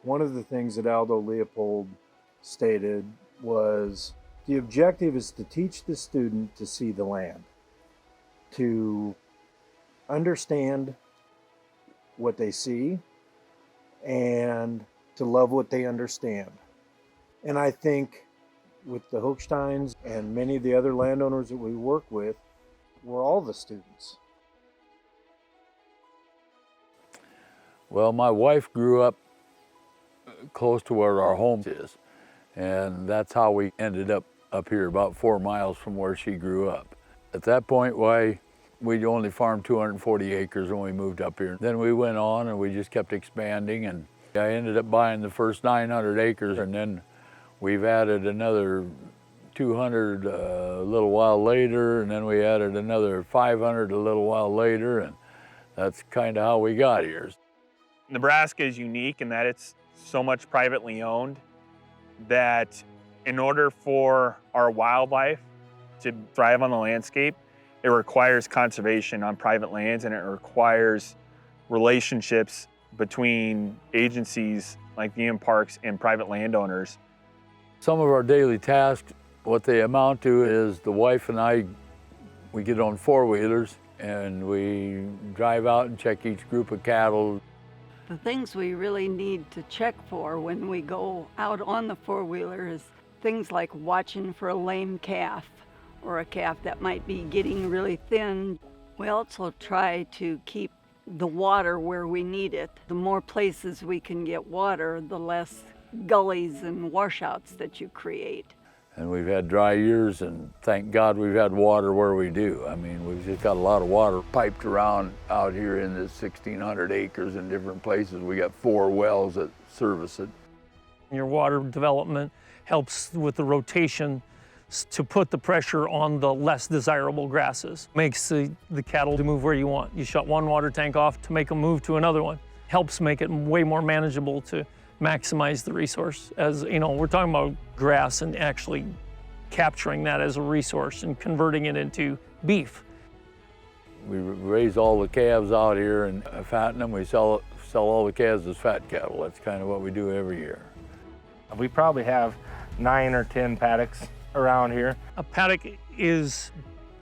One of the things that Aldo Leopold stated was the objective is to teach the student to see the land, to understand what they see, and to love what they understand. And I think with the Hochsteins and many of the other landowners that we work with, we're all the students. Well, my wife grew up close to where our home is, and that's how we ended up here, about 4 miles from where she grew up. At that point, we only farmed 240 acres when we moved up here. Then we went on and we just kept expanding, and I ended up buying the first 900 acres, and then we've added another 200 a little while later, and then we added another 500 a little while later, and that's kind of how we got here. Nebraska is unique in that it's so much privately owned that in order for our wildlife to thrive on the landscape, it requires conservation on private lands, and it requires relationships between agencies like Game and Parks and private landowners. Some of our daily tasks, what they amount to is the wife and I, we get on four-wheelers and we drive out and check each group of cattle. The things we really need to check for when we go out on the four-wheeler is things like watching for a lame calf or a calf that might be getting really thin. We also try to keep the water where we need it. The more places we can get water, the less gullies and washouts that you create. And we've had dry years, and thank God we've had water where we do. I mean, we've just got a lot of water piped around out here in this 1,600 acres in different places. We got 4 wells that service it. Your water development helps with the rotation to put the pressure on the less desirable grasses. Makes the cattle to move where you want. You shut one water tank off to make them move to another one. Helps make it way more manageable to maximize the resource. As you know, we're talking about grass and actually capturing that as a resource and converting it into beef. We raise all the calves out here and fatten them. We sell all the calves as fat cattle. That's kind of what we do every year. We probably have 9 or 10 paddocks around here. A paddock is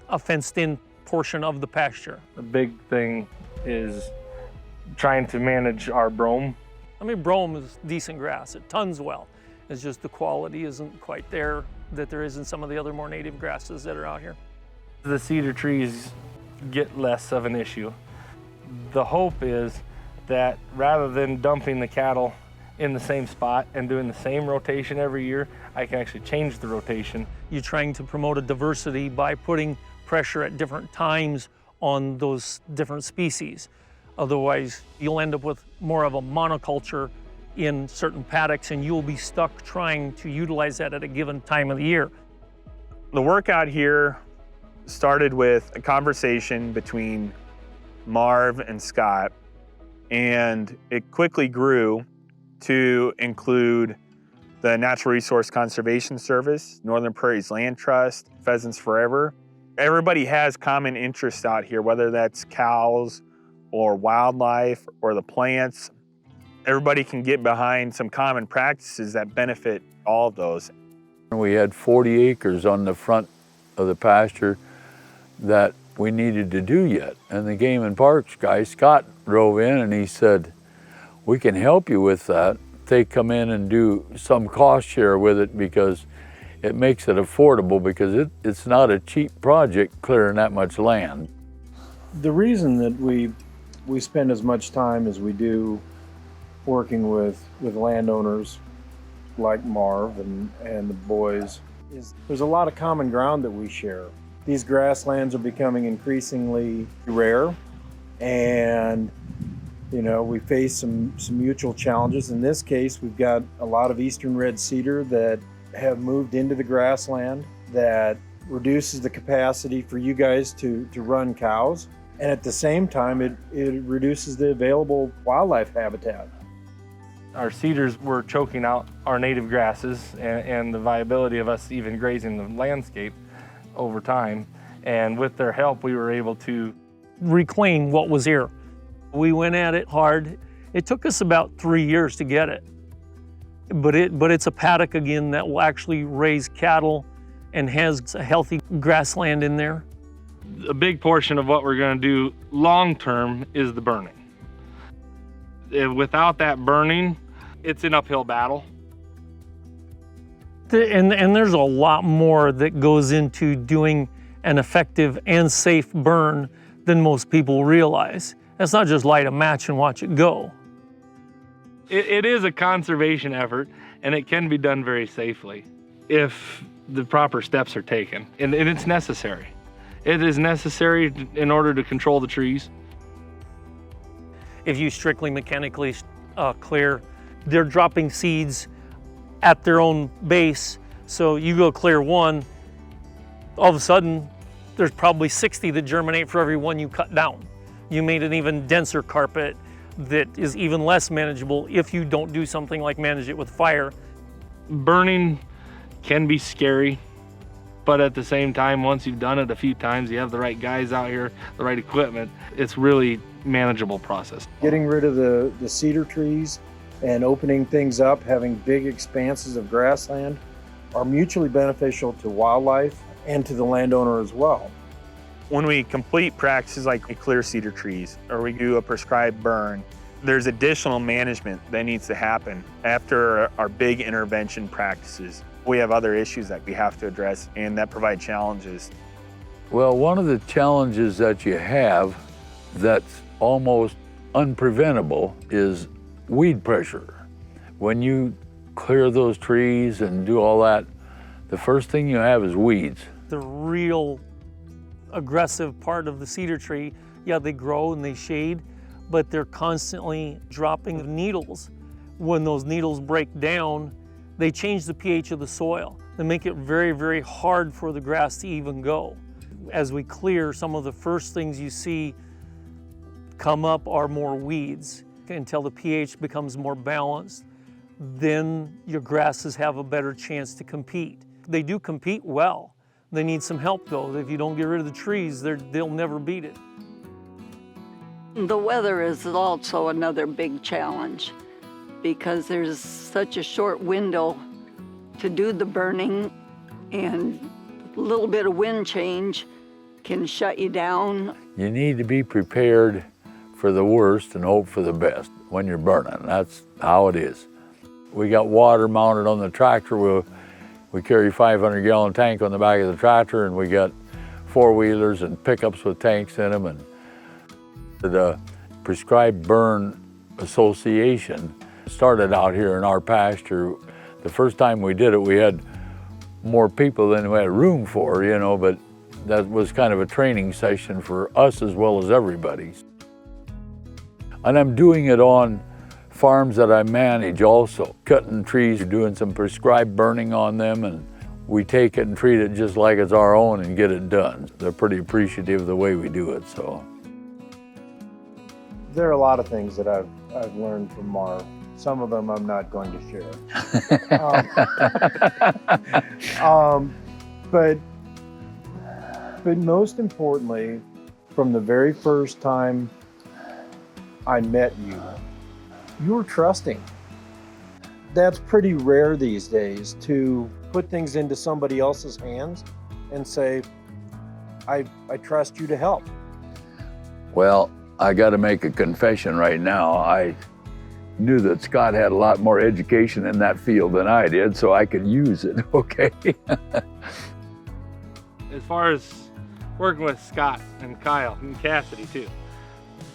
a fenced-in portion of the pasture. The big thing is trying to manage our brome. I mean, brome is decent grass. It tons well. It's just the quality isn't quite there that there is in some of the other more native grasses that are out here. The cedar trees get less of an issue. The hope is that rather than dumping the cattle in the same spot and doing the same rotation every year, I can actually change the rotation. You're trying to promote a diversity by putting pressure at different times on those different species. Otherwise, you'll end up with more of a monoculture in certain paddocks, and you'll be stuck trying to utilize that at a given time of the year. The work out here started with a conversation between Marv and Scott, and it quickly grew to include the Natural Resource Conservation Service, Northern Prairies Land Trust, Pheasants Forever. Everybody has common interests out here, whether that's cows or wildlife or the plants. Everybody can get behind some common practices that benefit all of those. We had 40 acres on the front of the pasture that we needed to do yet. And the Game and Parks guy, Scott, drove in and he said, "We can help you with that. They come in and do some cost share with it because it makes it affordable, because it's not a cheap project clearing that much land." The reason that we spend as much time as we do working with landowners like Marv and the boys is there's a lot of common ground that we share. These grasslands are becoming increasingly rare, and you know, we face some mutual challenges. In this case, we've got a lot of eastern red cedar that have moved into the grassland that reduces the capacity for you guys to run cows. And at the same time, it reduces the available wildlife habitat. Our cedars were choking out our native grasses and the viability of us even grazing the landscape over time. And with their help, we were able to reclaim what was here. We went at it hard. It took us about 3 years to get it. But it's a paddock again that will actually raise cattle and has a healthy grassland in there. A big portion of what we're going to do long term is the burning. Without that burning, it's an uphill battle. And there's a lot more that goes into doing an effective and safe burn than most people realize. It's not just light a match and watch it go. It is a conservation effort, and it can be done very safely if the proper steps are taken, and it's necessary. It is necessary in order to control the trees. If you strictly mechanically clear, they're dropping seeds at their own base. So you go clear one, all of a sudden, there's probably 60 that germinate for every one you cut down. You made an even denser carpet that is even less manageable if you don't do something like manage it with fire. Burning can be scary, but at the same time, once you've done it a few times, you have the right guys out here, the right equipment, it's really manageable process. Getting rid of the cedar trees and opening things up, having big expanses of grassland are mutually beneficial to wildlife and to the landowner as well. When we complete practices like we clear cedar trees or we do a prescribed burn, there's additional management that needs to happen after our big intervention practices. We have other issues that we have to address and that provide challenges. Well, one of the challenges that you have that's almost unpreventable is weed pressure. When you clear those trees and do all that, the first thing you have is weeds. The real aggressive part of the cedar tree, yeah, they grow and they shade, but they're constantly dropping needles. When those needles break down, they change the pH of the soil. They make it very, very hard for the grass to even go. As we clear, some of the first things you see come up are more weeds until the pH becomes more balanced. Then your grasses have a better chance to compete. They do compete well. They need some help though. If you don't get rid of the trees, they'll never beat it. The weather is also another big challenge because there's such a short window to do the burning, and a little bit of wind change can shut you down. You need to be prepared for the worst and hope for the best when you're burning. That's how it is. We got water mounted on the tractor. We carry a 500-gallon tank on the back of the tractor, and we got four-wheelers and pickups with tanks in them. And the Prescribed Burn Association started out here in our pasture. The first time we did it, we had more people than we had room for, you know, but that was kind of a training session for us as well as everybody. And I'm doing it on farms that I manage also, cutting trees, doing some prescribed burning on them, and we take it and treat it just like it's our own and get it done. They're pretty appreciative of the way we do it, so. There are a lot of things that I've learned from Marv. Some of them I'm not going to share. But most importantly, from the very first time I met you, you were trusting. That's pretty rare these days, to put things into somebody else's hands and say, I trust you to help. Well, I got to make a confession right now. I knew that Scott had a lot more education in that field than I did, so I could use it, okay? As far as working with Scott and Kyle and Cassidy too,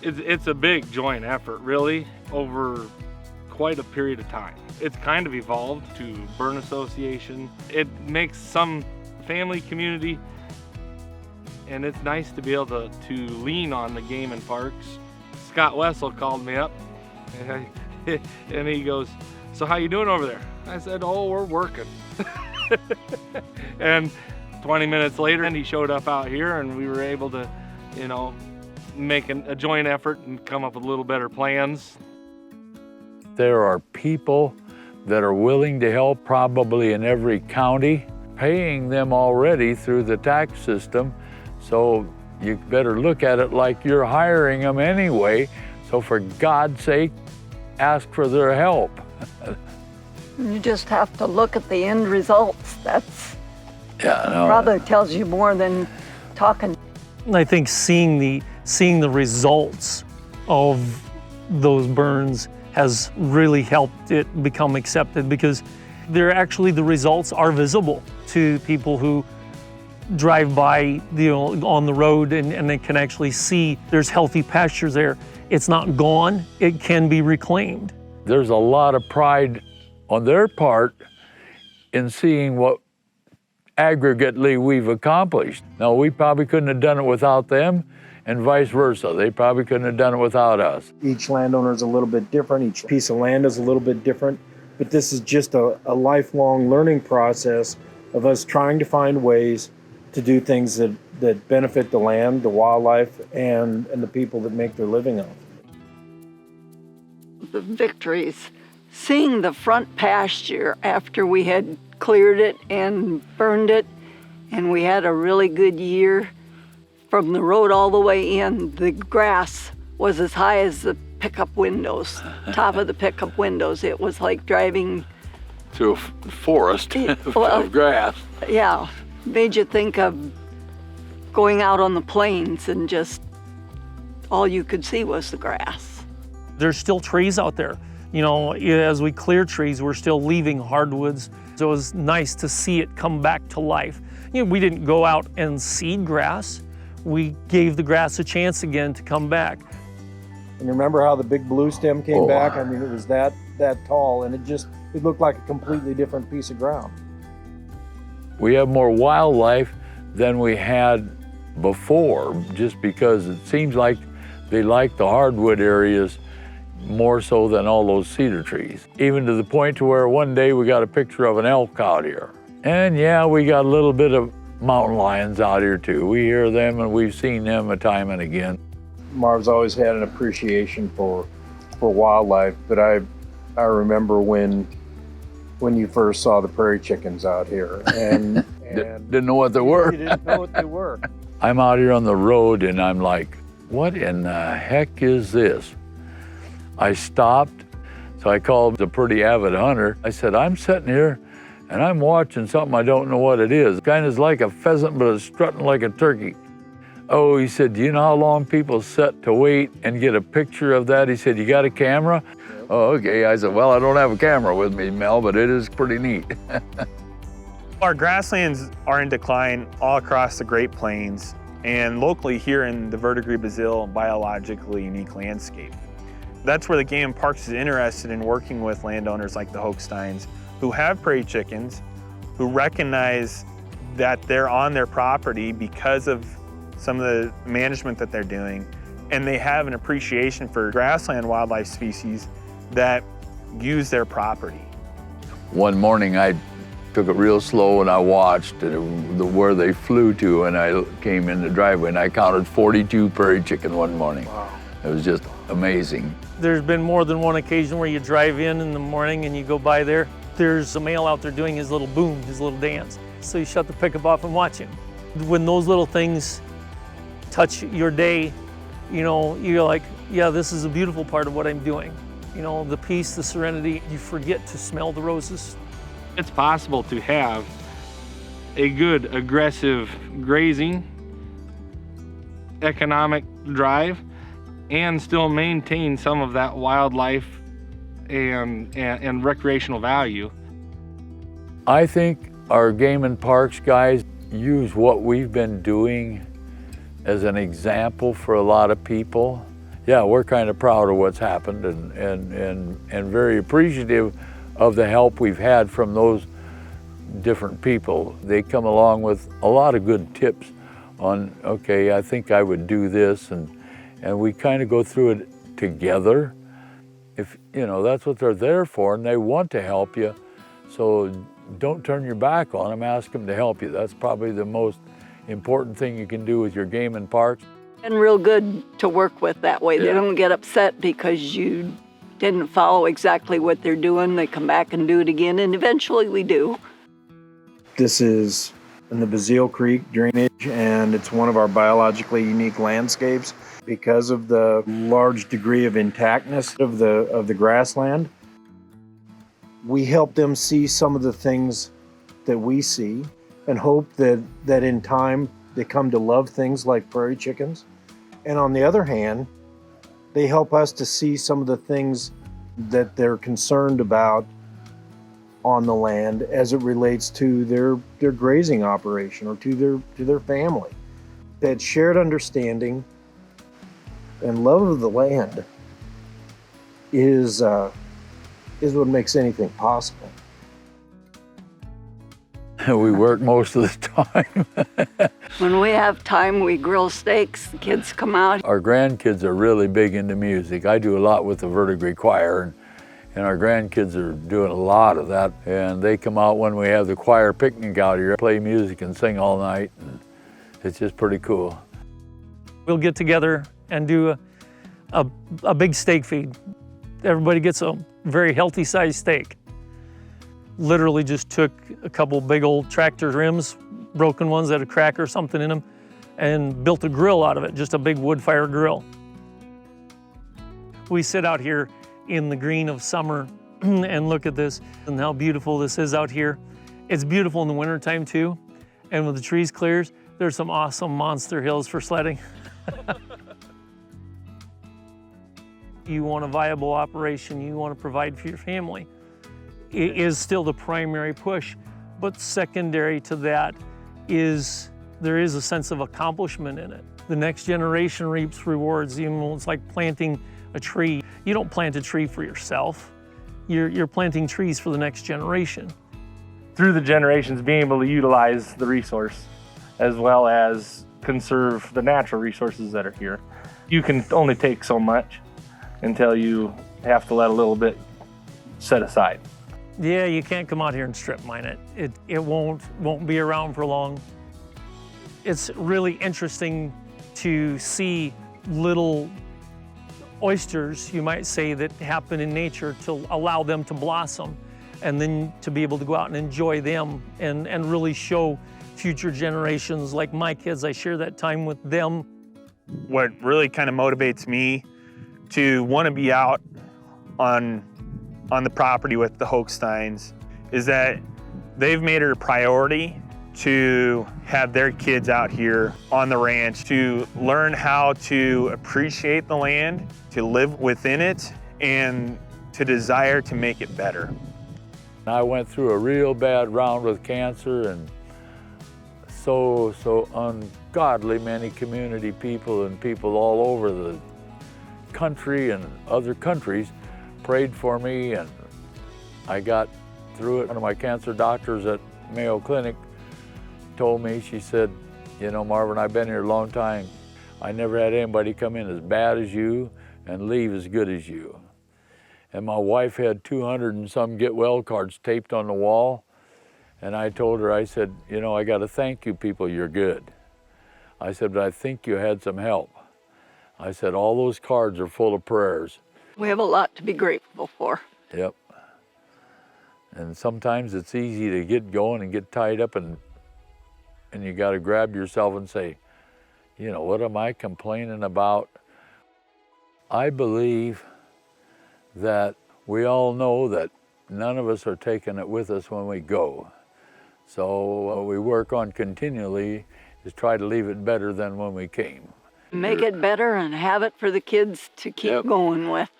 it's a big joint effort really over quite a period of time. It's kind of evolved to Burn Association. It makes some family community, and it's nice to be able to lean on the Game and Parks. Scott Wessel called me up and he goes, "So how you doing over there?" I said, "Oh, we're working." And 20 minutes later, and he showed up out here, and we were able to, you know, make a joint effort and come up with a little better plans. There are people that are willing to help, probably in every county, paying them already through the tax system. So you better look at it like you're hiring them anyway. So for God's sake, ask for their help. You just have to look at the end results. That's Yeah, probably tells you more than talking. I think seeing the results of those burns has really helped it become accepted, because the results are visible to people who drive by, on the road, and they can actually see there's healthy pastures there. It's not gone, it can be reclaimed. There's a lot of pride on their part in seeing what aggregately we've accomplished. Now, we probably couldn't have done it without them, and vice versa. They probably couldn't have done it without us. Each landowner is a little bit different. Each piece of land is a little bit different. But this is just a lifelong learning process of us trying to find ways to do things that benefit the land, the wildlife, and the people that make their living on it. The victories, seeing the front pasture after we had cleared it and burned it, and we had a really good year. From the road all the way in, the grass was as high as the pickup windows, top of the pickup windows. It was like driving Through a forest of grass. Yeah, made you think of going out on the plains and just all you could see was the grass. There's still trees out there. As we clear trees, we're still leaving hardwoods. So it was nice to see it come back to life. We didn't go out and seed grass. We gave the grass a chance again to come back. And remember how the big blue stem came back? I mean, it was that tall, and it looked like a completely different piece of ground. We have more wildlife than we had before, just because it seems like they like the hardwood areas more so than all those cedar trees. Even to the point to where one day we got a picture of an elk out here. And yeah, we got a little bit of mountain lions out here too. We hear them and we've seen them a time and again. Marv's always had an appreciation for wildlife, but I remember when you first saw the prairie chickens out here, and didn't know what they were. You didn't know what they were. I'm out here on the road and I'm like, what in the heck is this? I stopped, so I called a pretty avid hunter. I said, I'm sitting here and I'm watching something I don't know what it is. Kind of like a pheasant, but it's strutting like a turkey. Oh, he said, do you know how long people sit to wait and get a picture of that? He said, you got a camera? Oh, okay. I said, well, I don't have a camera with me, Mel, but it is pretty neat. Our grasslands are in decline all across the Great Plains and locally here in the Verdigris-Bazile biologically unique landscape. That's where the Game and Parks is interested in working with landowners like the Hochsteins, who have prairie chickens, who recognize that they're on their property because of some of the management that they're doing, and they have an appreciation for grassland wildlife species that use their property. One morning I took it real slow and I watched where they flew to, and I came in the driveway and I counted 42 prairie chicken one morning. Wow. It was just amazing. There's been more than one occasion where you drive in the morning and you go by there. There's a male out there doing his little boom, his little dance. So you shut the pickup off and watch him. When those little things touch your day, you're like, yeah, this is a beautiful part of what I'm doing. The peace, the serenity, you forget to smell the roses. It's possible to have a good, aggressive grazing, economic drive, and still maintain some of that wildlife and recreational value. I think our Game and Parks guys use what we've been doing as an example for a lot of people. Yeah, we're kind of proud of what's happened and very appreciative of the help we've had from those different people. They come along with a lot of good tips on, okay, I think I would do this, and we kind of go through it together. If that's what they're there for, and they want to help you, so don't turn your back on them, ask them to help you. That's probably the most important thing you can do with your Game and Parks. And real good to work with that way. They don't get upset because you didn't follow exactly what they're doing. They come back and do it again, and eventually we do. This is in the Bazile Creek drainage, and it's one of our biologically unique landscapes because of the large degree of intactness of the grassland. we help them see some of the things that we see and hope that in time they come to love things like prairie chickens. And on the other hand, they help us to see some of the things that they're concerned about on the land as it relates to their grazing operation or to their family. That shared understanding and love of the land is what makes anything possible. We work most of the time. When we have time, we grill steaks, the kids come out. Our grandkids are really big into music. I do a lot with the Verdigris choir, and our grandkids are doing a lot of that. And they come out when we have the choir picnic out here, play music and sing all night. And it's just pretty cool. We'll get together and do a big steak feed. Everybody gets a very healthy sized steak. Literally just took a couple big old tractor rims, broken ones that had a crack or something in them, and built a grill out of it, just a big wood fire grill. We sit out here in the green of summer and look at this and how beautiful this is out here. It's beautiful in the wintertime too. And when the trees clears, there's some awesome monster hills for sledding. You want a viable operation, you want to provide for your family. It is still the primary push, but secondary to that is there is a sense of accomplishment in it. The next generation reaps rewards. You know, it's like planting a tree. You don't plant a tree for yourself. You're planting trees for the next generation. Through the generations, being able to utilize the resource as well as conserve the natural resources that are here. You can only take so much until you have to let a little bit set aside. Yeah, you can't come out here and strip mine it. It won't be around for long. It's really interesting to see little oysters, you might say, that happen in nature to allow them to blossom, and then to be able to go out and enjoy them and really show future generations, like my kids, I share that time with them. What really kind of motivates me to want to be out on the property with the Hochsteins is that they've made it a priority to have their kids out here on the ranch to learn how to appreciate the land, to live within it, and to desire to make it better. I went through a real bad round with cancer, and so ungodly many community people and people all over the country and other countries prayed for me, and I got through it. One of my cancer doctors at Mayo Clinic told me, she said, you know, Marvin, I've been here a long time. I never had anybody come in as bad as you and leave as good as you. And my wife had 200 and some get well cards taped on the wall. And I told her, I said, you know, I got to thank you people, you're good. I said, but I think you had some help. I said, all those cards are full of prayers. We have a lot to be grateful for. Yep. And sometimes it's easy to get going and get tied up, and you got to grab yourself and say, you know, what am I complaining about? I believe that we all know that none of us are taking it with us when we go. So what we work on continually is try to leave it better than when we came. Make it better and have it for the kids to keep going with.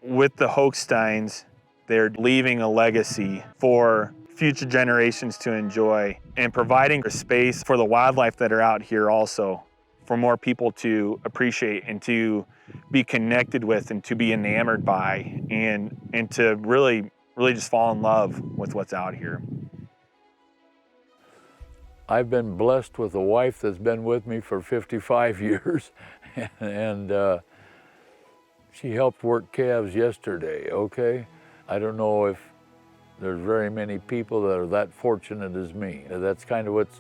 With the Hochsteins, they're leaving a legacy for future generations to enjoy and providing a space for the wildlife that are out here also, for more people to appreciate and to be connected with and to be enamored by and to really just fall in love with what's out here. I've been blessed with a wife that's been with me for 55 years, and she helped work calves yesterday, okay? I don't know if there's very many people that are that fortunate as me. That's kind of what's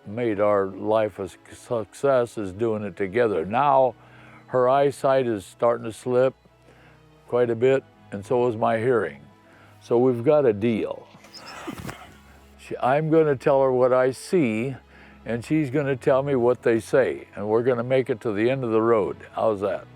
made our life a success, is doing it together. Now, her eyesight is starting to slip quite a bit, and so is my hearing. So we've got a deal. I'm going to tell her what I see, and she's going to tell me what they say, and we're going to make it to the end of the road. How's that?